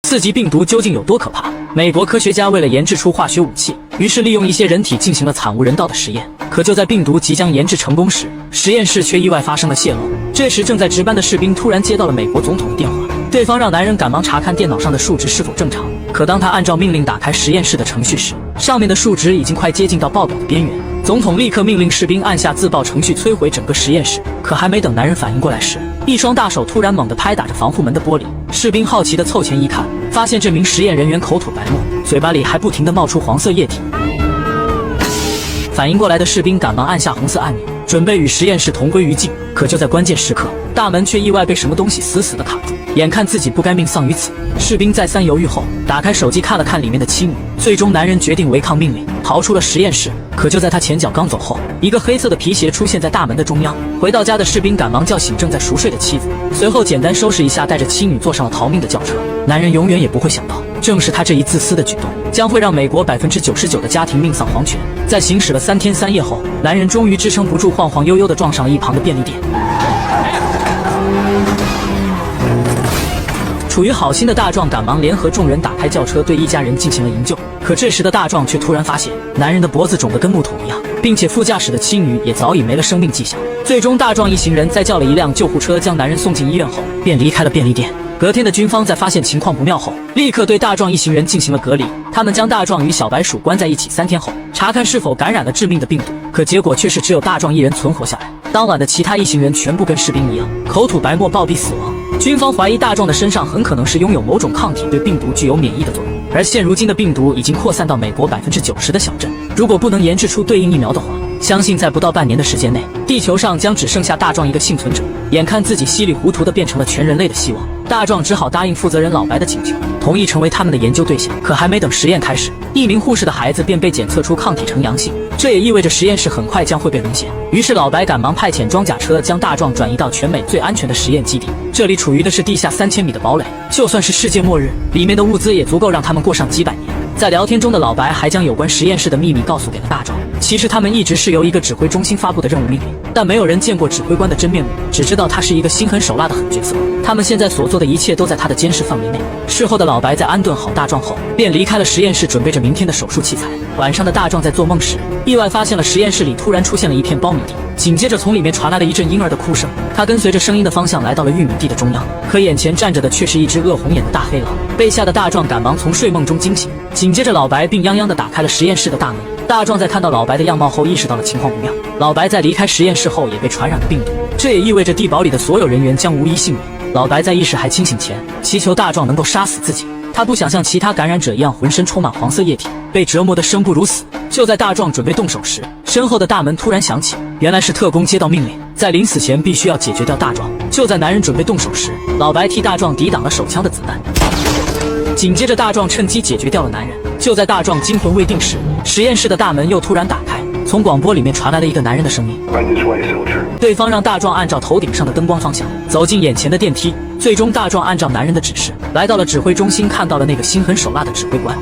刺激病毒究竟有多可怕？美国科学家为了研制出化学武器，于是利用一些人体进行了惨无人道的实验。可就在病毒即将研制成功时，实验室却意外发生了泄漏。这时正在值班的士兵突然接到了美国总统的电话，对方让男人赶忙查看电脑上的数值是否正常。可当他按照命令打开实验室的程序时，上面的数值已经快接近到爆表的边缘。总统立刻命令士兵按下自爆程序摧毁整个实验室。可还没等男人反应过来时，一双大手突然猛地拍打着防护门的玻璃。士兵好奇地凑前一看，发现这名实验人员口吐白沫，嘴巴里还不停地冒出黄色液体。反应过来的士兵赶忙按下红色按钮，准备与实验室同归于尽。可就在关键时刻，大门却意外被什么东西死死地卡住。眼看自己不该命丧于此，士兵再三犹豫后，打开手机看了看里面的妻女。最终男人决定违抗命令，逃出了实验室。可就在他前脚刚走后，一个黑色的皮鞋出现在大门的中央。回到家的士兵赶忙叫醒正在熟睡的妻子，随后简单收拾一下，带着妻女坐上了逃命的轿车。男人永远也不会想到，正是他这一自私的举动，将会让美国99%的家庭命丧黄泉。在行驶了3天3夜后，男人终于支撑不住，晃晃悠悠地撞上了一旁的便利店。处于好心的大壮赶忙联合众人打开轿车，对一家人进行了营救。可这时的大壮却突然发现，男人的脖子肿得跟木桶一样，并且副驾驶的妻女也早已没了生命迹象。最终大壮一行人在叫了一辆救护车将男人送进医院后，便离开了便利店。隔天的军方在发现情况不妙后，立刻对大壮一行人进行了隔离。他们将大壮与小白鼠关在一起3天后，查看是否感染了致命的病毒。可结果却是只有大壮一人存活下来。当晚的其他一行人全部跟士兵一样，口吐白沫暴毙死亡。军方怀疑大壮的身上很可能是拥有某种抗体，对病毒具有免疫的作用。而现如今的病毒已经扩散到美国90%的小镇，如果不能研制出对应疫苗的话，相信在不到半年的时间内，地球上将只剩下大壮一个幸存者。眼看自己稀里糊涂地变成了全人类的希望，大壮只好答应负责人老白的请求，同意成为他们的研究对象。可还没等实验开始，一名护士的孩子便被检测出抗体呈阳性，这也意味着实验室很快将会被沦陷。于是老白赶忙派遣装甲车将大壮转移到全美最安全的实验基地，这里处于的是地下3000米的堡垒，就算是世界末日，里面的物资也足够让他们过上几百年。在聊天中的老白还将有关实验室的秘密告诉给了大壮。其实他们一直是由一个指挥中心发布的任务命令，但没有人见过指挥官的真面目，只知道他是一个心狠手辣的狠角色。他们现在所做的一切都在他的监视范围内。事后的老白在安顿好大壮后，便离开了实验室，准备着明天的手术器材。晚上的大壮在做梦时，意外发现了实验室里突然出现了一片苞米地，紧接着从里面传来了一阵婴儿的哭声。他跟随着声音的方向来到了玉米地的中央，可眼前站着的却是一只恶红眼的大黑狼。被吓得大壮赶忙从睡梦中惊醒，紧接着老白病殃殃地打开了实验室的大门。大壮在看到老白的样貌后意识到了情况不妙，老白在离开实验室后也被传染了病毒，这也意味着地堡里的所有人员将无一幸免。老白在意识还清醒前，祈求大壮能够杀死自己，他不想像其他感染者一样浑身充满黄色液体，被折磨得生不如死。就在大壮准备动手时，身后的大门突然响起，原来是特工接到命令，在临死前必须要解决掉大壮。就在男人准备动手时，老白替大壮抵挡了手枪的子弹，紧接着大壮趁机解决掉了男人。就在大壮惊魂未定时，实验室的大门又突然打开，从广播里面传来了一个男人的声音，对方让大壮按照头顶上的灯光方向走进眼前的电梯。最终大壮按照男人的指示来到了指挥中心，看到了那个心狠手辣的指挥官。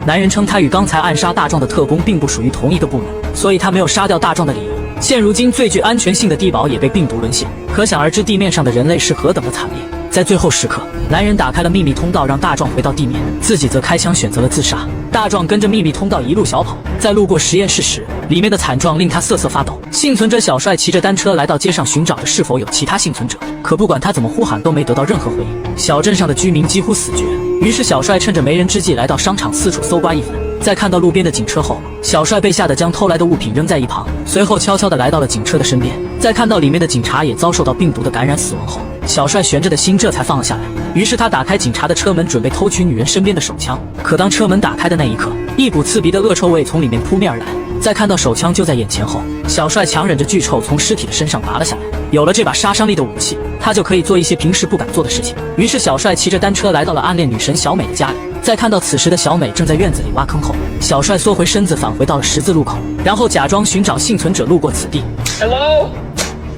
男人称他与刚才暗杀大壮的特工并不属于同一个部门，所以他没有杀掉大壮的理由。现如今最具安全性的地堡也被病毒沦陷，可想而知地面上的人类是何等的惨烈。在最后时刻，男人打开了秘密通道，让大壮回到地面，自己则开枪选择了自杀。大壮跟着秘密通道一路小跑，在路过实验室时，里面的惨状令他瑟瑟发抖。幸存者小帅骑着单车来到街上寻找着是否有其他幸存者，可不管他怎么呼喊都没得到任何回应，小镇上的居民几乎死绝。于是小帅趁着没人之际来到商场四处搜刮一番，在看到路边的警车后，小帅被吓得将偷来的物品扔在一旁，随后悄悄地来到了警车的身边。在看到里面的警察也遭受到病毒的感染死亡后，小帅悬着的心这才放了下来。于是他打开警察的车门，准备偷取女人身边的手枪。可当车门打开的那一刻，一股刺鼻的恶臭味从里面扑面而来。在看到手枪就在眼前后，小帅强忍着剧臭从尸体的身上拔了下来。有了这把杀伤力的武器，他就可以做一些平时不敢做的事情。于是小帅骑着单车来到了暗恋女神小美的家里。在看到此时的小美正在院子里挖坑后，小帅缩回身子返回到了十字路口，然后假装寻找幸存者路过此地。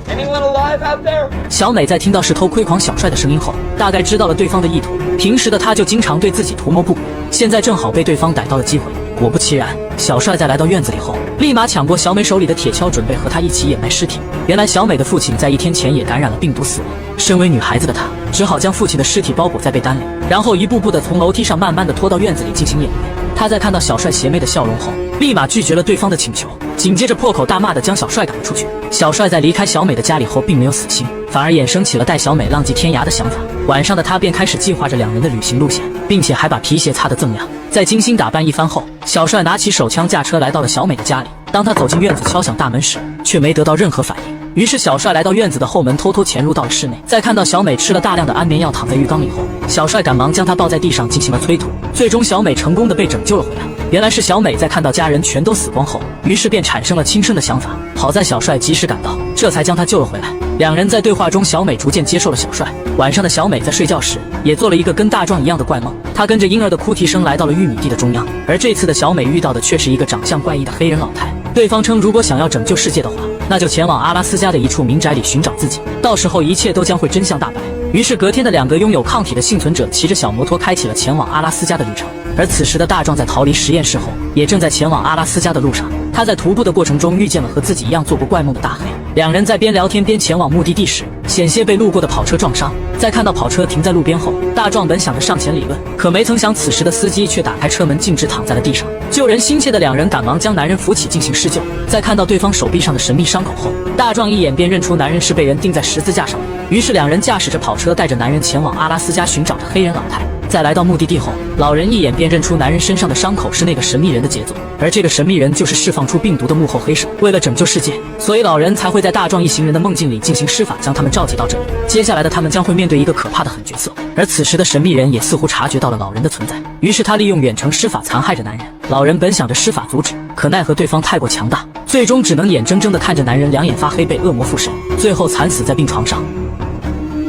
Anyone alive out there? 小美在听到是偷窥狂小帅的声音后，大概知道了对方的意图。平时的他就经常对自己图谋不轨，现在正好被对方逮到了机会。果不其然，小帅在来到院子里后，立马抢过小美手里的铁锹，准备和她一起掩埋尸体。原来小美的父亲在1天前也感染了病毒死亡。身为女孩子的她，只好将父亲的尸体包裹在被单里，然后一步步的从楼梯上慢慢的拖到院子里进行演练。她在看到小帅邪魅的笑容后，立马拒绝了对方的请求，紧接着破口大骂的将小帅赶了出去。小帅在离开小美的家里后，并没有死心，反而衍生起了带小美浪迹天涯的想法。晚上的他便开始计划着两人的旅行路线，并且还把皮鞋擦得锃亮。在精心打扮一番后，小帅拿起手枪驾车来到了小美的家里。当他走进院子敲响大门时，却没得到任何反应。于是小帅来到院子的后门，偷偷潜入到了室内。在看到小美吃了大量的安眠药躺在浴缸里后，小帅赶忙将她抱在地上进行了催吐。最终小美成功的被拯救了回来。原来是小美在看到家人全都死光后，于是便产生了轻生的想法。好在小帅及时赶到，这才将她救了回来。两人在对话中，小美逐渐接受了小帅。晚上的小美在睡觉时，也做了一个跟大壮一样的怪梦。她跟着婴儿的哭啼声来到了玉米地的中央，而这次的小美遇到的却是一个长相怪异的黑人老太。对方称，如果想要拯救世界的话，那就前往阿拉斯加的一处民宅里寻找自己，到时候一切都将会真相大白。于是隔天的两个拥有抗体的幸存者骑着小摩托开启了前往阿拉斯加的旅程。而此时的大壮在逃离实验室后，也正在前往阿拉斯加的路上。他在徒步的过程中遇见了和自己一样做过怪梦的大黑，两人在边聊天边前往目的地时，险些被路过的跑车撞伤。在看到跑车停在路边后，大壮本想着上前理论，可没曾想此时的司机却打开车门径直躺在了地上。救人心切的两人赶忙将男人扶起进行施救。在看到对方手臂上的神秘伤口后，大壮一眼便认出男人是被人钉在十字架上的。于是两人驾驶着跑车带着男人前往阿拉斯加寻找着黑人老太。在来到目的地后，老人一眼便认出男人身上的伤口是那个神秘人的杰作，而这个神秘人就是释放出病毒的幕后黑手。为了拯救世界，所以老人才会在大壮一行人的梦境里进行施法，将他们召集到这里。接下来的他们将会面对一个可怕的狠角色，而此时的神秘人也似乎察觉到了老人的存在，于是他利用远程施法残害着男人。老人本想着施法阻止，可奈何对方太过强大，最终只能眼睁睁地看着男人两眼发黑，被恶魔附身，最后惨死在病床上。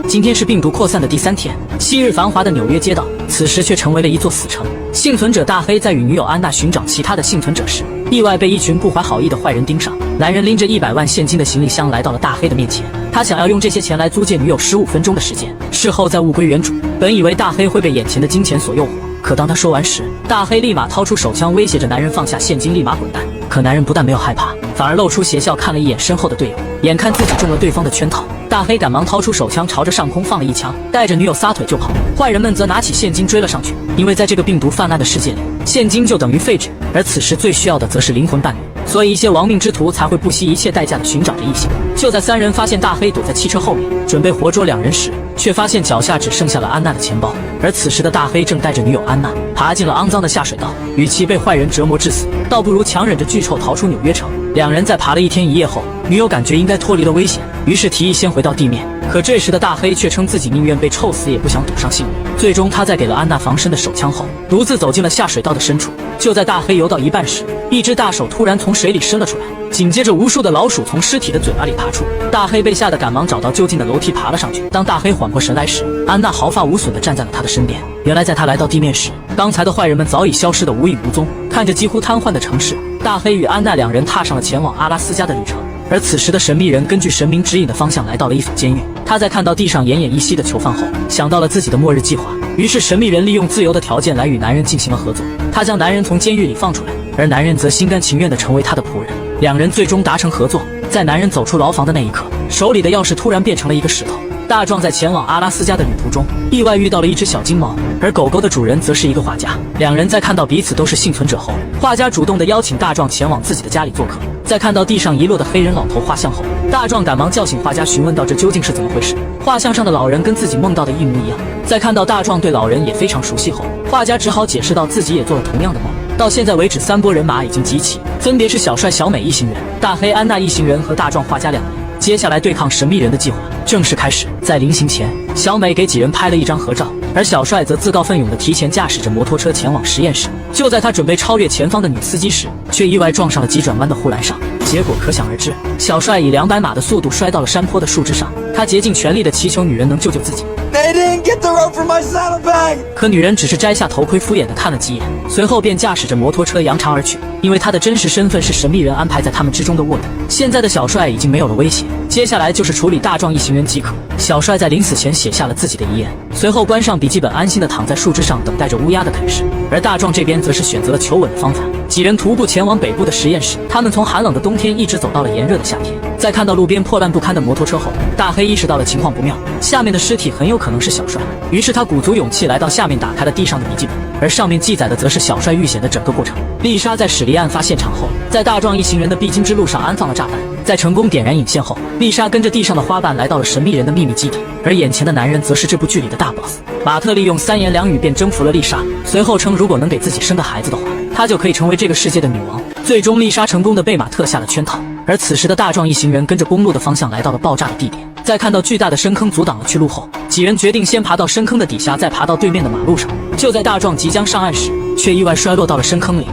今天是病毒扩散的第3天，昔日繁华的纽约街道，此时却成为了一座死城。幸存者大黑在与女友安娜寻找其他的幸存者时，意外被一群不怀好意的坏人盯上。男人拎着100万现金的行李箱来到了大黑的面前，他想要用这些钱来租借女友15分钟的时间，事后再物归原主。本以为大黑会被眼前的金钱所诱惑，可当他说完时，大黑立马掏出手枪威胁着男人放下现金，立马滚蛋。可男人不但没有害怕，反而露出邪笑，看了一眼身后的队友，眼看自己中了对方的圈套，大黑赶忙掏出手枪朝着上空放了一枪，带着女友撒腿就跑。坏人们则拿起现金追了上去，因为在这个病毒泛滥的世界里，现金就等于废纸，而此时最需要的则是灵魂伴侣，所以一些亡命之徒才会不惜一切代价的寻找着异性。就在3人发现大黑躲在汽车后面，准备活捉2人时，却发现脚下只剩下了安娜的钱包，而此时的大黑正带着女友安娜爬进了肮脏的下水道。与其被坏人折磨致死，倒不如强忍着巨臭逃出纽约城。两人在爬了1天1夜后，女友感觉应该脱离了危险，于是提议先回到地面。可这时的大黑却称自己宁愿被臭死也不想赌上性命。最终他在给了安娜防身的手枪后，独自走进了下水道的深处。就在大黑游到一半时，一只大手突然从水里伸了出来，紧接着无数的老鼠从尸体的嘴巴里爬出。大黑被吓得赶忙找到就近的楼梯爬了上去。当大黑缓过神来时，安娜毫发无损地站在了他的身边。原来在他来到地面时，刚才的坏人们早已消失得无影无踪。看着几乎瘫痪的城市，大黑与安娜2人踏上了前往阿拉斯加的旅程。而此时的神秘人根据神明指引的方向来到了一所监狱。他在看到地上奄奄一息的囚犯后，想到了自己的末日计划，于是神秘人利用自由的条件来与男人进行了合作。他将男人从监狱里放出来，而男人则心甘情愿地成为他的仆人。两人最终达成合作。在男人走出牢房的那一刻，手里的钥匙突然变成了一个石头。大壮在前往阿拉斯加的旅途中，意外遇到了一只小金毛，而狗狗的主人则是一个画家。两人在看到彼此都是幸存者后，画家主动地邀请大壮前往自己的家里做客。在看到地上遗落的黑人老头画像后，大壮赶忙叫醒画家，询问到这究竟是怎么回事。画像上的老人跟自己梦到的一模一样。在看到大壮对老人也非常熟悉后，画家只好解释到自己也做了同样的梦。到现在为止，3拨人马已经集齐，分别是小帅、小美一行人、大黑、安娜一行人和大壮画家2人。接下来对抗神秘人的计划正式开始。在临行前，小美给几人拍了一张合照，而小帅则自告奋勇地提前驾驶着摩托车前往实验室。就在他准备超越前方的女司机时，却意外撞上了急转弯的护栏上，结果可想而知。小帅以200码的速度摔到了山坡的树枝上，他竭尽全力地祈求女人能救救自己。They didn't get the rope from my saddlebag. 可女人只是摘下头盔，敷衍地看了几眼，随后便驾驶着摩托车扬长而去。因为他的真实身份是神秘人安排在他们之中的沃德。现在的小帅已经没有了威胁，接下来就是处理大壮一行人即可。小帅在临死前写下了自己的遗言，随后关上笔记本，安心地躺在树枝上，等待着乌鸦的啃食。而大壮这边则是选择了求稳的方法，几人徒步前往北部的实验室。他们从寒冷的冬天一直走到了炎热的夏天。在看到路边破烂不堪的摩托车后，大黑意识到了情况不妙，下面的尸体很有可能是小帅。于是他鼓足勇气来到下面，打开了地上的笔记本，而上面记载的则是小帅遇险的整个过程。丽莎在驶离案发现场后，在大壮一行人的必经之路上安放了炸弹，在成功点燃引线后，丽莎跟着地上的花瓣来到了神秘人的秘密基地，而眼前的男人则是这部剧里的大 boss。马特利用3言2语便征服了丽莎，随后称如果能给自己生个孩子的话，她就可以成为这个世界的女王。最终丽莎成功的被马特下了圈套，而此时的大壮一行人跟着公路的方向来到了爆炸的地点。在看到巨大的深坑阻挡了去路后，几人决定先爬到深坑的底下，再爬到对面的马路上。就在大壮即将上岸时，却意外摔落到了深坑里。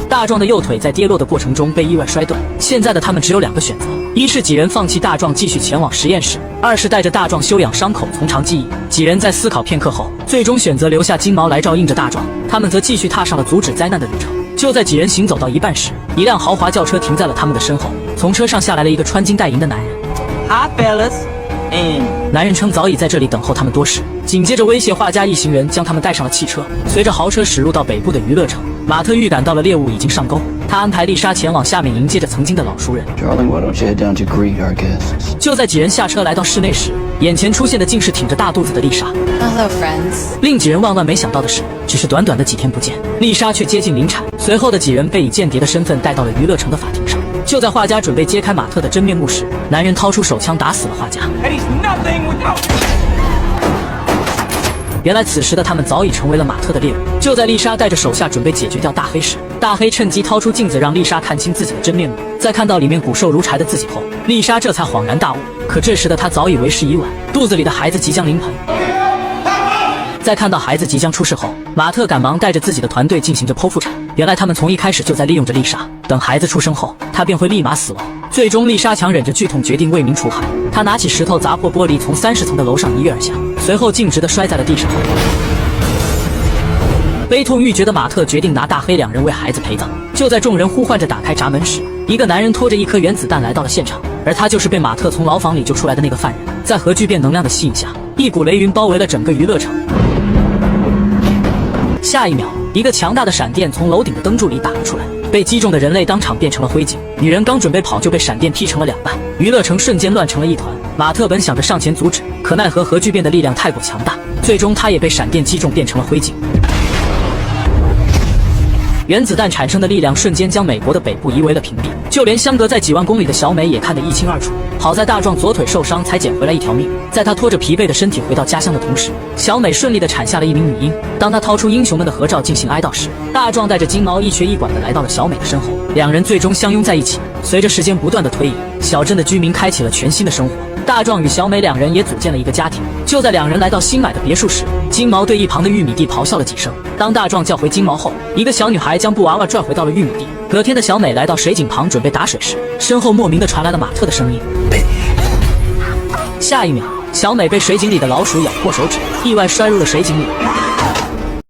大壮的右腿在跌落的过程中被意外摔断，现在的他们只有2个选择：一是几人放弃大壮继续前往实验室，二是带着大壮休养伤口从长计议。几人在思考片刻后，最终选择留下金毛来照应着大壮，他们则继续踏上了阻止灾难的旅程。就在几人行走到一半时，一辆豪华轿车停在了他们的身后，从车上下来了一个穿金戴银的男人。 Hi, fellas. 男人称早已在这里等候他们多时，紧接着威胁画家一行人将他们带上了汽车。随着豪车驶入到北部的娱乐城，马特预感到了猎物已经上钩，他安排丽莎前往下面迎接着曾经的老熟人。Darling, why don't you head down to greet our guests? 就在几人下车来到室内时，眼前出现的竟是挺着大肚子的丽莎。Hello, friends. 令几人万万没想到的是，只是短短的几天不见，丽莎却接近临产。随后的几人被以间谍的身份带到了娱乐城的法庭上。就在画家准备揭开马特的真面目时，男人掏出手枪打死了画家。 And he's nothing without. 原来此时的他们早已成为了马特的猎物。就在丽莎带着手下准备解决掉大黑时，大黑趁机掏出镜子让丽莎看清自己的真面目。在看到里面骨瘦如柴的自己后，丽莎这才恍然大悟。可这时的她早已为时已晚，肚子里的孩子即将临盆。在看到孩子即将出世后，马特赶忙带着自己的团队进行着剖腹产。原来他们从一开始就在利用着丽莎，等孩子出生后，她便会立马死亡。最终，丽莎强忍着剧痛，决定为民除害。她拿起石头砸破玻璃，从30层的楼上一跃而下，随后径直地摔在了地上。悲痛欲绝的马特决定拿大黑2人为孩子陪葬。就在众人呼唤着打开闸门时，一个男人拖着一颗原子弹来到了现场，而他就是被马特从牢房里救出来的那个犯人。在核聚变能量的吸引下，一股雷云包围了整个娱乐城。下一秒，一个强大的闪电从楼顶的灯柱里打了出来，被击中的人类当场变成了灰烬。女人刚准备跑，就被闪电劈成了2半，娱乐城瞬间乱成了一团。马特本想着上前阻止，可奈何核聚变的力量太过强大，最终他也被闪电击中，变成了灰烬。原子弹产生的力量瞬间将美国的北部夷为了平地，就连相隔在几万公里的小美也看得一清二楚。好在大壮左腿受伤，才捡回来一条命。在他拖着疲惫的身体回到家乡的同时，小美顺利地产下了一名女婴。当他掏出英雄们的合照进行哀悼时，大壮带着金毛一瘸一拐地来到了小美的身后，2人最终相拥在一起。随着时间不断的推移，小镇的居民开启了全新的生活。大壮与小美2人也组建了一个家庭。就在2人来到新买的别墅时，金毛对一旁的玉米地咆哮了几声。当大壮叫回金毛后，一个小女孩将布娃娃拽回到了玉米地。隔天的小美来到水井旁准备打水时，身后莫名的传来了马特的声音。下一秒，小美被水井里的老鼠咬破手指，意外摔入了水井里。